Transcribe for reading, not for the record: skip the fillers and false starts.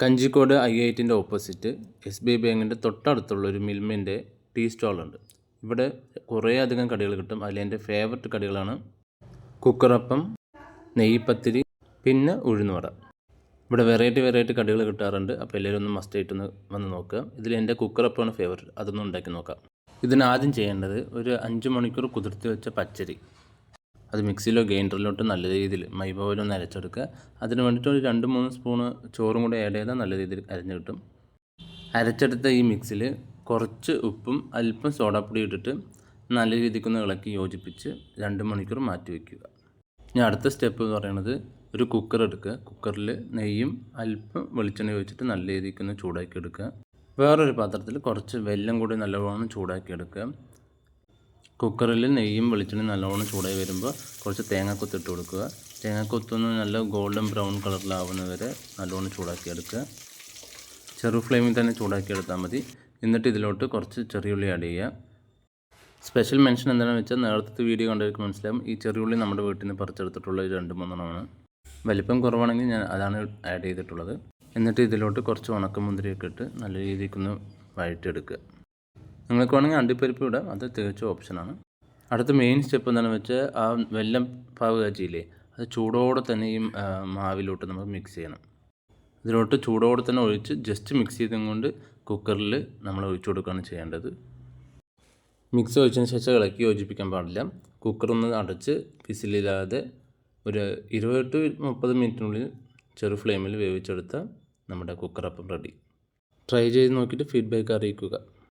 Kanjikode I-8 opposite SBI ബാങ്കിൻ്റെ തൊട്ടടുത്തുള്ളൊരു മിൽമിൻ്റെ tea സ്റ്റോളുണ്ട്. ഇവിടെ കുറേ അധികം കടികൾ കിട്ടും. അതിലെൻ്റെ ഫേവററ്റ് കടികളാണ് കുക്കറപ്പം, നെയ്പത്തിരി, പിന്നെ ഉഴുന്നുവട. ഇവിടെ വെറൈറ്റി കടികൾ കിട്ടാറുണ്ട്. അപ്പോൾ എല്ലാവരും ഒന്ന് മസ്റ്റായിട്ടൊന്ന് വന്ന് നോക്കുക. ഇതിലെൻ്റെ കുക്കറപ്പമാണ് ഫേവററ്റ്. അതൊന്നും ഉണ്ടാക്കി നോക്കാം. ഇതിനാദ്യം ചെയ്യേണ്ടത് ഒരു 5 മണിക്കൂർ കുതിർത്തി വെച്ച പച്ചരി, അത് മിക്സിയിലോ ഗ്രൈൻഡറിലോട്ട് നല്ല രീതിയിൽ മൈപോലൊന്ന് അരച്ചെടുക്കുക. അതിന് വേണ്ടിയിട്ട് ഒരു 2-3 സ്പൂണ് ചോറും കൂടെ ആഡ് ചെയ്താൽ നല്ല രീതിയിൽ അരഞ്ഞ് കിട്ടും. അരച്ചെടുത്ത ഈ മിക്സിൽ കുറച്ച് ഉപ്പും അല്പം സോഡാപ്പൊടി ഇട്ടിട്ട് നല്ല രീതിക്കൊന്ന് ഇളക്കി യോജിപ്പിച്ച് 2 മണിക്കൂർ മാറ്റി വയ്ക്കുക. ഇനി അടുത്ത സ്റ്റെപ്പ് എന്ന് പറയുന്നത് ഒരു കുക്കർ എടുക്കുക. കുക്കറിൽ നെയ്യും അല്പം വെളിച്ചെണ്ണ ഒഴിച്ചിട്ട് നല്ല രീതിക്കൊന്ന് ചൂടാക്കി എടുക്കുക. വേറൊരു പാത്രത്തിൽ കുറച്ച് വെല്ലം കൂടി നല്ലവണ്ണം ചൂടാക്കി എടുക്കുക. കുക്കറിൽ നെയ്യും വെളിച്ചെണ്ണയും നല്ലവണ്ണം ചൂടായി വരുമ്പോൾ കുറച്ച് തേങ്ങാക്കൊത്ത് ഇട്ട് കൊടുക്കുക. തേങ്ങാക്കൊത്തൊന്ന് നല്ല ഗോൾഡൻ ബ്രൗൺ കളറിലാവുന്നവരെ നല്ലവണ്ണം ചൂടാക്കി എടുക്കുക. ചെറു ഫ്ലെയിമിൽ തന്നെ ചൂടാക്കി എടുത്താൽ മതി. എന്നിട്ട് ഇതിലോട്ട് കുറച്ച് ചെറിയുള്ളി ആഡ് ചെയ്യുക. സ്പെഷ്യൽ മെൻഷൻ എന്താണെന്ന് വെച്ചാൽ നേരത്തെ വീഡിയോ കണ്ടവർക്ക് മനസ്സിലാവും, ഈ ചെറിയുള്ളി നമ്മുടെ വീട്ടിൽ നിന്ന് പറിച്ചെടുത്തിട്ടുള്ള 2-3 വലിപ്പം കുറവാണെങ്കിൽ ഞാൻ അതാണ് ആഡ് ചെയ്തിട്ടുള്ളത്. എന്നിട്ട് ഇതിലോട്ട് കുറച്ച് ഉണക്കമുന്തിരിയൊക്കെ ഇട്ട് നല്ല രീതിക്കൊന്ന് വഴറ്റിയെടുക്കുക. നിങ്ങൾക്ക് വേണമെങ്കിൽ അണ്ടിപ്പരിപ്പ് ഇടാം, അത് തികച്ചും ഓപ്ഷനാണ്. അടുത്ത മെയിൻ സ്റ്റെപ്പ് എന്താണെന്ന് വെച്ചാൽ ആ വെല്ലം പാവ് കാച്ചിയില്ലേ, അത് ചൂടോടെ തന്നെ ഈ മാവിലോട്ട് നമുക്ക് മിക്സ് ചെയ്യണം. ഇതിലോട്ട് ചൂടോടെ തന്നെ ഒഴിച്ച് ജസ്റ്റ് മിക്സ് ചെയ്തും കൊണ്ട് കുക്കറിൽ നമ്മൾ ഒഴിച്ചു കൊടുക്കുകയാണ് ചെയ്യേണ്ടത്. മിക്സ് ഒഴിച്ചതിന് ശേഷം ഇളക്കി യോജിപ്പിക്കാൻ പാടില്ല. കുക്കറൊന്ന് അടച്ച് വിസിലില്ലാതെ ഒരു 20-30 മിനിറ്റിനുള്ളിൽ ചെറു ഫ്ലെയിമിൽ വേവിച്ചെടുത്താൽ നമ്മുടെ കുക്കറപ്പം റെഡി. ട്രൈ ചെയ്ത് നോക്കിയിട്ട് ഫീഡ്ബാക്ക് അറിയിക്കുക.